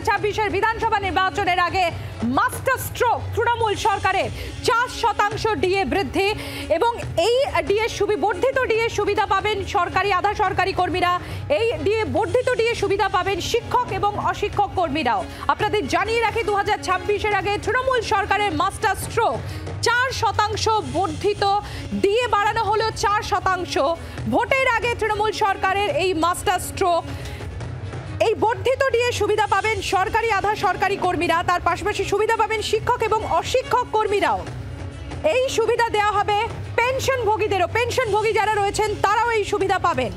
2026-এর বিধানসভা নির্বাচনের আগে মাস্টার স্ট্রোক তৃণমূল সরকারের 4% ডিএ বৃদ্ধি এবং এই বর্ধিত ডিএ সুবিধা পাবেন সরকারি আধা সরকারি কর্মীরা। এই বর্ধিত ডিএ সুবিধা পাবেন শিক্ষক এবং অশিক্ষক কর্মীরাও। আপনাদের জানিয়ে রাখি 2026-এর আগে তৃণমূল সরকারের মাস্টার স্ট্রোক 4% বর্ধিত ডিএ বাড়ানো হলো 4%। ভোটের আগে তৃণমূল সরকারের এই মাস্টার স্ট্রোক এই বর্ধিত ডিএ সুবিধা পাবেন সরকারি আধা সরকারি কর্মীরা, তার পাশাপাশি সুবিধা পাবেন শিক্ষক এবং অশিক্ষক কর্মীরাও। এই সুবিধা দেওয়া হবে পেনশনভোগীদেরও, পেনশনভোগী যারা রয়েছেন তারাও এই সুবিধা পাবেন।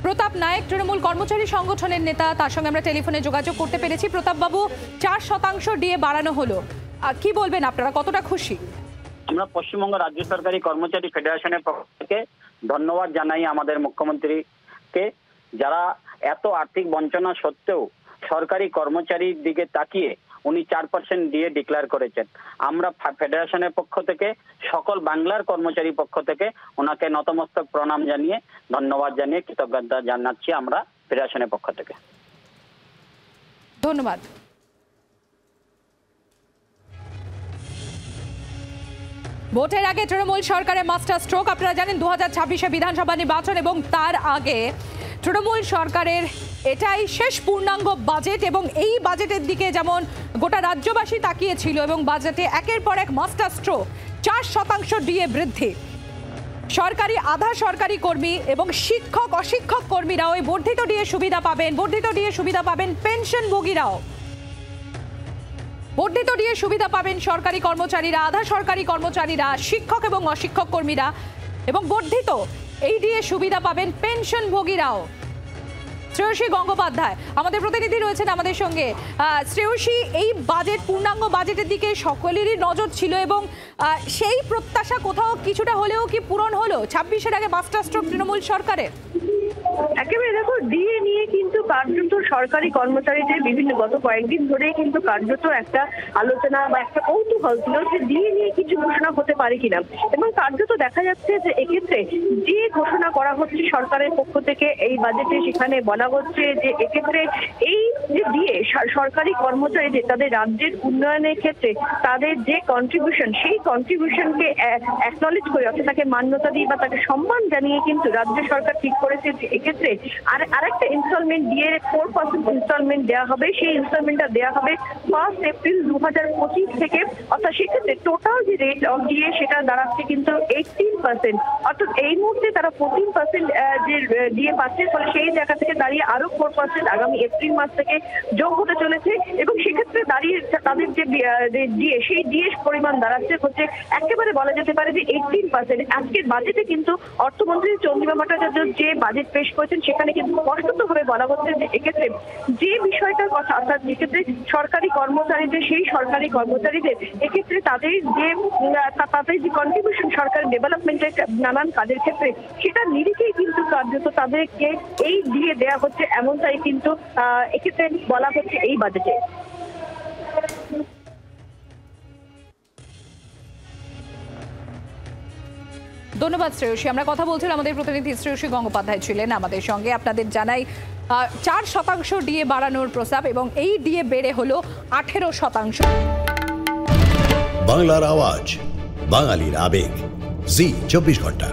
প্রতাপ নায়েক তৃণমূল কর্মচারী সংগঠনের নেতা, তার সঙ্গে আমরা টেলিফোনে যোগাযোগ করতে পেরেছি। প্রতাপ বাবু, 4% ডিএ বাড়ানো হলো, কি বলবেন আপনারা, কতটা খুশি? আমরা পশ্চিমবঙ্গ রাজ্য সরকারি কর্মচারী ফেডারেশনের পক্ষ থেকে ধন্যবাদ জানাই আমাদের মুখ্যমন্ত্রীকে, যারা এত আর্থিক বঞ্চনা সত্ত্বেও সরকারি কর্মচারীর দিকে তাকিয়ে উনি 4% ডিএ ডিক্লেয়ার করেছেন। আমরা ফেডারেশনের পক্ষ থেকে, সকল বাংলার কর্মচারী পক্ষ থেকে ওনাকে নতমস্তক প্রণাম জানিয়ে, ধন্যবাদ জানিয়ে কৃতজ্ঞতা জানাচ্ছি আমরা ফেডারেশনের পক্ষ থেকে। ধন্যবাদ। ভোটের আগে তৃণমূল সরকারের মাস্টার স্ট্রোক। আপনারা জানেন 2026-এ বিধানসভা নির্বাচন এবং তার আগে তৃণমূল সরকারের এটাই শেষ পূর্ণাঙ্গ বাজেট এবং এই বাজেটের দিকে যেমন গোটা রাজ্যবাসী তাকিয়েছিল এবং বাজেটে একের পর এক মাস্টার স্ট্রোক 4% ডিএ বৃদ্ধি। সরকারি আধা সরকারি কর্মী এবং শিক্ষক অশিক্ষক কর্মীরাও এই বর্ধিত ডিএ সুবিধা পাবেন। বর্ধিত ডিএ সুবিধা পাবেন পেনশনভোগীরাও। বর্ধিত ডিএ সুবিধা পাবেন সরকারি কর্মচারীরা, আধা সরকারি কর্মচারীরা, শিক্ষক এবং অশিক্ষক কর্মীরা, এবং বর্ধিত এই ডিএ সুবিধা পাবেন পেনশনভোগীরাও। শ্রেয়সী গঙ্গোপাধ্যায় আমাদের প্রতিনিধি রয়েছেন আমাদের সঙ্গে। শ্রেয়সী, এই বাজেট, পূর্ণাঙ্গ বাজেটের দিকে সকলেরই নজর ছিল এবং সেই প্রত্যাশা কোথাও কিছুটা হলেও কি পূরণ হলো 26-এর আগে মাস্টার স্ট্রোক তৃণমূল সরকারের? একেবারে দেখো, ডিএ নিয়ে কিন্তু কার্যত সরকারি কর্মচারীদের বিভিন্ন গত কয়েকদিন ধরেই কিন্তু কার্যত একটা আলোচনা বা একটা কৌতূহল ছিল যে ডিএ নিয়ে কিছু ঘোষণা হতে পারে কিনা, এবং কার্যত দেখা যাচ্ছে যে এক্ষেত্রে ডিএ ঘোষণা করা হচ্ছে সরকারের পক্ষ থেকে এই বাজেটে। সেখানে বলা হচ্ছে যে এক্ষেত্রে এই যে ডিএ সরকারি কর্মচারীদের তাদের রাজ্যের উন্নয়নের ক্ষেত্রে তাদের যে কন্ট্রিবিউশন, সেই কন্ট্রিবিউশনকে অ্যাকনলেজ করে, অর্থাৎ তাকে মান্যতা দিয়ে বা তাকে সম্মান জানিয়ে কিন্তু রাজ্য সরকার ঠিক করেছে যে এক্ষেত্রে আরেকটা ইনস্টলমেন্ট ডিএ 4% ইনস্টলমেন্ট দেওয়া হবে। সেই ইনস্টলমেন্টটা দেওয়া হবে 1 এপ্রিল 2025 থেকে। অর্থাৎ সেক্ষেত্রে টোটাল যে রেট অফ ডিএ সেটা দাঁড়াচ্ছে কিন্তু 18%। অর্থাৎ এই মুহূর্তে তারা 14% যে ডিএ পাচ্ছে, ফলে সেই জায়গা থেকে দাঁড়িয়ে আরো 4% আগামী এপ্রিল মাস থেকে যোগ হতে চলেছে। এবং সেক্ষেত্রে দাঁড়িয়ে তাদের যে ডিএ, সেই ডিএ পরিমাণ দাঁড়াচ্ছে হচ্ছে একেবারে বলা যেতে পারে যে 18%। আজকের বাজেটে কিন্তু অর্থমন্ত্রী চন্দ্রিমা ভট্টাচার্য যে বাজেট পেশ করেছেন সেখানে কিন্তু স্পষ্টতভাবে বলা হচ্ছে যে এক্ষেত্রে যে বিষয়টার কথা, অর্থাৎ যেক্ষেত্রে সরকারি কর্মচারীদের, সেই সরকারি কর্মচারীদের এক্ষেত্রে তাদের যে কন্ট্রিবিউশন সরকারি ডেভেলপমেন্টের নানান কাজের ক্ষেত্রে, সেটা নিরিখেই কিন্তু কার্যত তাদেরকে এই দিয়ে দেওয়া হচ্ছে, এমনটাই কিন্তু এক্ষেত্রে বলা হচ্ছে এই বাজেটে। ধন্যবাদ শ্রেয়সী। আমরা কথা বলছিলাম, আমাদের প্রতিনিধি শ্রেয়সী গঙ্গোপাধ্যায় ছিলেন আমাদের সঙ্গে। আপনাদের জানাই 4% ডিএ বাড়ানোর প্রস্তাব এবং এই ডিএ বেড়ে হলো 18%। বাংলার আওয়াজ, বাঙালির আবেগ, জি 24 ঘন্টা।